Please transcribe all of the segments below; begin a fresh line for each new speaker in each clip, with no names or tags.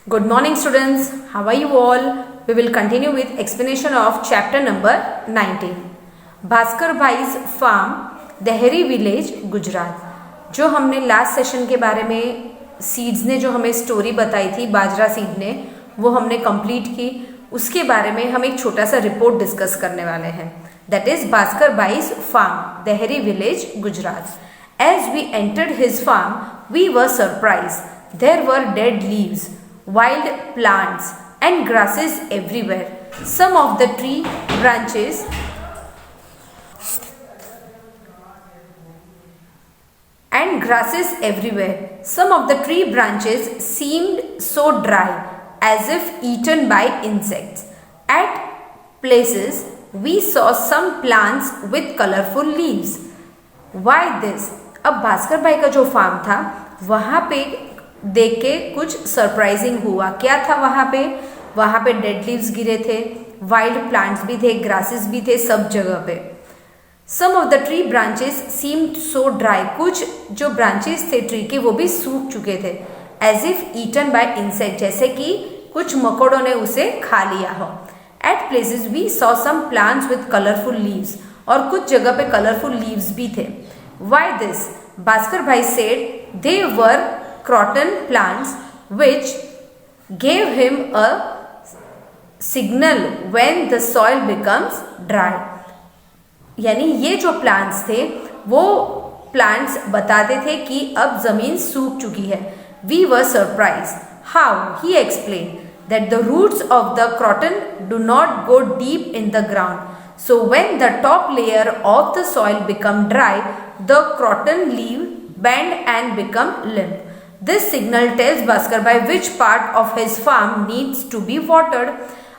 Good morning students, how are you all? We will continue with explanation of chapter number 19. Bhaskar भाई's farm, Dehri village, Gujarat. जो हमने last session के बारे में seeds ने जो हमें स्टोरी बताई थी बाजरा सीड ने, वो हमने कंप्लीट की। उसके बारे में हम एक छोटा सा रिपोर्ट डिस्कस करने वाले हैं। दैट इज भास्कर भाई's farm, Dehri village, Gujarat. As we entered his farm, we were surprised. There were dead leaves, wild plants and grasses everywhere. Some of the tree branches Some of the tree branches seemed so dry, as if eaten by insects. At places, we saw some plants with colorful leaves. Why this? अब भास्कर भाई का जो farm था वहाँ पे देख के कुछ सरप्राइजिंग हुआ। क्या था वहाँ पे डेड लीव्स गिरे थे, वाइल्ड प्लांट्स भी थे, ग्रासेस भी थे सब जगह पे। Some of the tree branches seemed so dry, कुछ जो ब्रांचेस थे ट्री के वो भी सूख चुके थे। As if eaten by insect, जैसे कि कुछ मकोड़ों ने उसे खा लिया हो। At places we saw some plants with colourful leaves, और कुछ जगह पे कलरफुल लीव्स भी थे। Y this? भास्कर भाई said they were croton plants which gave him a signal when the soil becomes dry. यानी ये जो प्लांट्स थे वो प्लांट्स बताते थे कि अब जमीन सूख चुकी है। We were surprised. How? He explained that the roots of the croton do not go deep in the ground. So when the top layer of the soil become dry, the croton leaf bend and become limp. This signal tells Bhaskar भाई which part of his farm needs to be watered.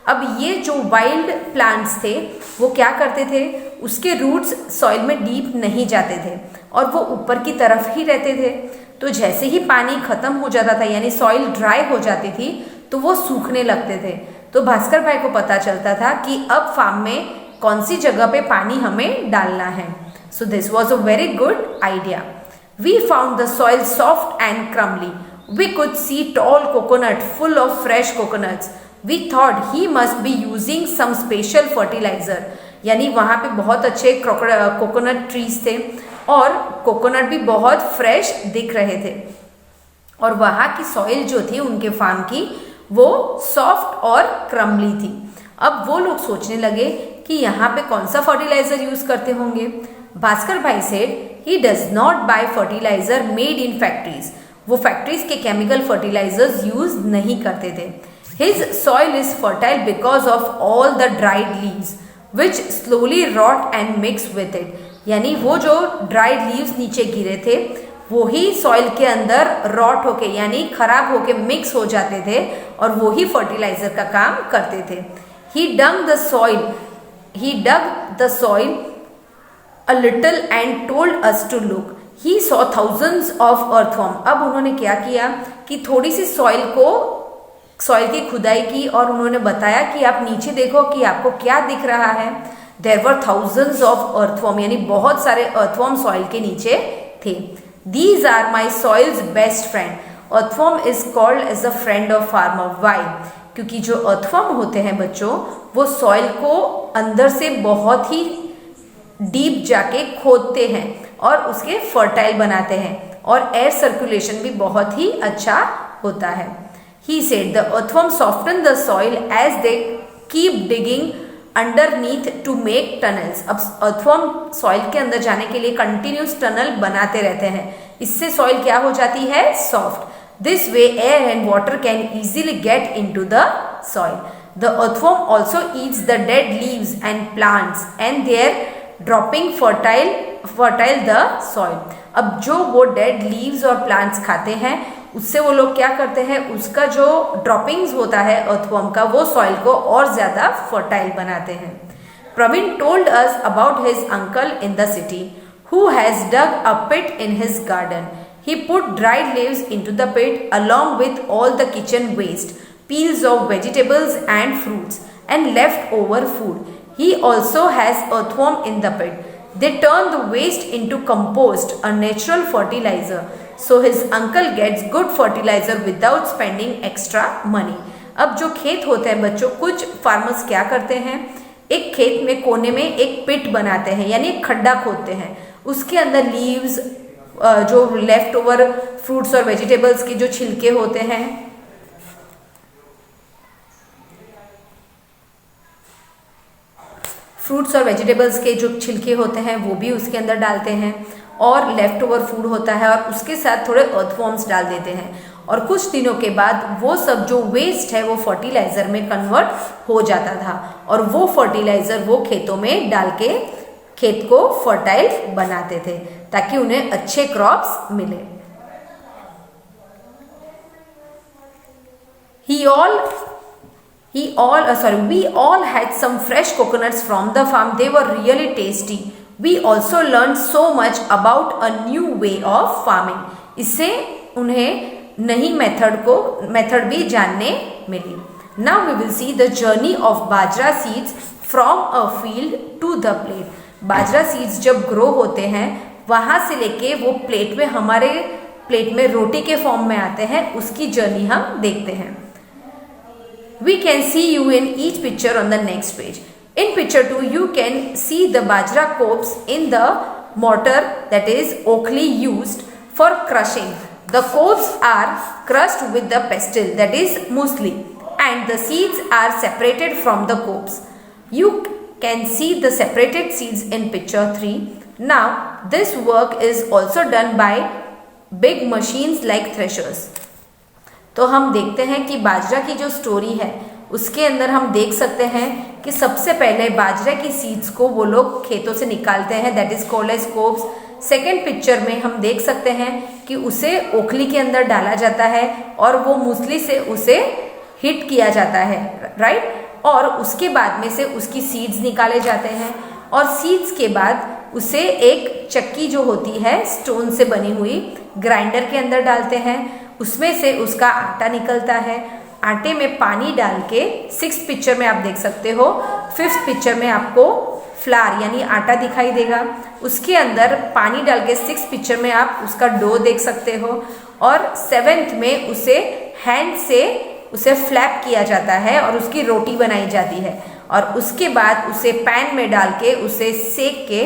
अब ये जो wild plants थे वो क्या करते थे, उसके रूट्स सॉइल में डीप नहीं जाते थे और वो ऊपर की तरफ ही रहते थे। तो जैसे ही पानी खत्म हो जाता था, यानी सॉइल ड्राई हो जाती थी, तो वो सूखने लगते थे। तो भास्कर भाई को पता चलता था कि अब फार्म में कौन सी जगह पे पानी हमें डालना है। So this was a very good idea. We found the soil soft and crumbly. We could see tall coconut full of fresh coconuts. We thought he must be using some special fertilizer. यानी वहाँ पे बहुत अच्छे coconut trees थे और coconut भी बहुत fresh दिख रहे थे। और वहाँ की सॉइल जो थी उनके फार्म की वो सॉफ्ट और क्रम्बली थी। अब वो लोग सोचने लगे कि यहाँ पे कौन सा फर्टिलाइजर यूज करते होंगे। भास्कर भाई said he does not buy fertilizer made in factories. वो फैक्ट्रीज के केमिकल फर्टिलाइजर्स यूज नहीं करते थे। His soil is fertile because of all the dried leaves which slowly rot and mix with it. यानी वो जो ड्राइड लीव्स नीचे गिरे थे वो ही सॉइल के अंदर रॉट होके यानी खराब होके मिक्स हो जाते थे और वो ही फर्टिलाइजर का काम करते थे। He dug the soil a little and told us to look. He saw thousands of earthworm. अब उन्होंने क्या किया कि थोड़ी सी सॉइल की खुदाई की और उन्होंने बताया कि आप नीचे देखो कि आपको क्या दिख रहा है। There were thousands of earthworm, यानी बहुत सारे earthworm सॉइल के नीचे थे। These are my soil's best friend. Earthworm is called as a friend of farmer. Why? क्योंकि जो earthworm होते हैं बच्चों, वो सॉइल को अंदर से बहुत ही डीप जाके खोदते हैं और उसके फर्टाइल बनाते हैं और एयर सर्कुलेशन भी बहुत ही अच्छा होता है। He said the earthworm soften the soil as they keep digging underneath to make tunnels. अब earthworm सॉइल के अंदर जाने के लिए कंटिन्यूस टनल बनाते रहते हैं। इससे सॉइल क्या हो जाती है? Soft. This way air and water can easily get into the soil. The earthworm also eats the dead leaves and plants and their dropping fertile the soil. अब जो वो डेड लीव्स और प्लांट्स खाते हैं उससे वो लोग क्या करते हैं, उसका जो ड्रॉपिंग्स होता है अर्थवर्म का वो सॉइल को और ज्यादा फर्टाइल बनाते हैं. Praveen told us about his uncle in the city who has dug a pit in his garden. He put dried leaves into the pit along with all the kitchen waste, peels of vegetables and fruits and leftover food. He also has earthworm in the pit. They turn the waste into compost, a natural fertilizer. so his uncle gets good fertilizer without spending extra money. अब जो खेत होते हैं बच्चों, कुछ farmers क्या करते हैं, एक खेत में कोने में एक पिट बनाते हैं, यानी एक खड्डा खोदते हैं, उसके अंदर लीव्स, जो लेफ्ट ओवर फ्रूट्स और वेजिटेबल्स की जो छिलके होते हैं, फ्रूट्स और वेजिटेबल्स के जो छिलके होते हैं वो भी उसके अंदर डालते हैं, और लेफ्ट ओवर फूड होता है और उसके साथ थोड़े अर्थवॉर्म्स डाल देते हैं, और कुछ दिनों के बाद वो सब जो वेस्ट है वो फर्टिलाइजर में कन्वर्ट हो जाता था, और वो फर्टिलाइजर वो खेतों में डाल के खेत को फर्टाइल बनाते थे ताकि उन्हें अच्छे क्रॉप्स मिले। We all had some fresh coconuts from the farm. They were really tasty. We also learned so much about a new way of farming. इससे उन्हें नई मेथड भी जानने मिली। Now we will see the journey of bajra seeds from a field to the plate. Bajra seeds जब grow होते हैं वहां से लेके वो प्लेट में, हमारे प्लेट में रोटी के फॉर्म में आते हैं, उसकी जर्नी हम देखते हैं। We can see you in each picture on the next page. In picture 2, you can see the bajra cobs in the mortar, that is Oakley, used for crushing. The cobs are crushed with the pestle, that is muesli, and the seeds are separated from the cobs. You can see the separated seeds in picture 3. Now, this work is also done by big machines like threshers. तो हम देखते हैं कि बाजरा की जो story है उसके अंदर हम देख सकते हैं कि सबसे पहले बाजरा की सीड्स को वो लोग खेतों से निकालते हैं, that is called as cobs. Second picture में हम देख सकते हैं कि उसे ओखली के अंदर डाला जाता है और वो मूसली से उसे हिट किया जाता है, राइट। और उसके बाद में से उसकी सीड्स निकाले जाते हैं, और सीड्स के बाद उसे एक चक्की जो होती है स्टोन से बनी हुई, ग्राइंडर के अंदर डालते हैं, उसमें से उसका आटा निकलता है। आटे में पानी डाल के, 6th पिक्चर में आप देख सकते हो, 5th पिक्चर में आपको फ्लार यानी आटा दिखाई देगा, उसके अंदर पानी डाल के 6th पिक्चर में आप उसका डो देख सकते हो, और 7th में उसे हैंड से उसे फ्लैप किया जाता है और उसकी रोटी बनाई जाती है, और उसके बाद उसे पैन में डाल के उसे सेक के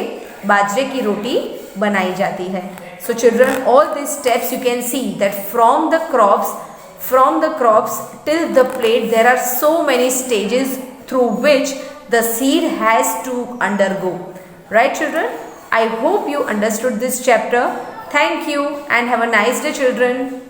बाजरे की रोटी बनाई जाती है। So children, all these steps you can see that from the crops till the plate there are so many stages through which the seed has to undergo. Right children? I hope you understood this chapter. Thank you and have a nice day children.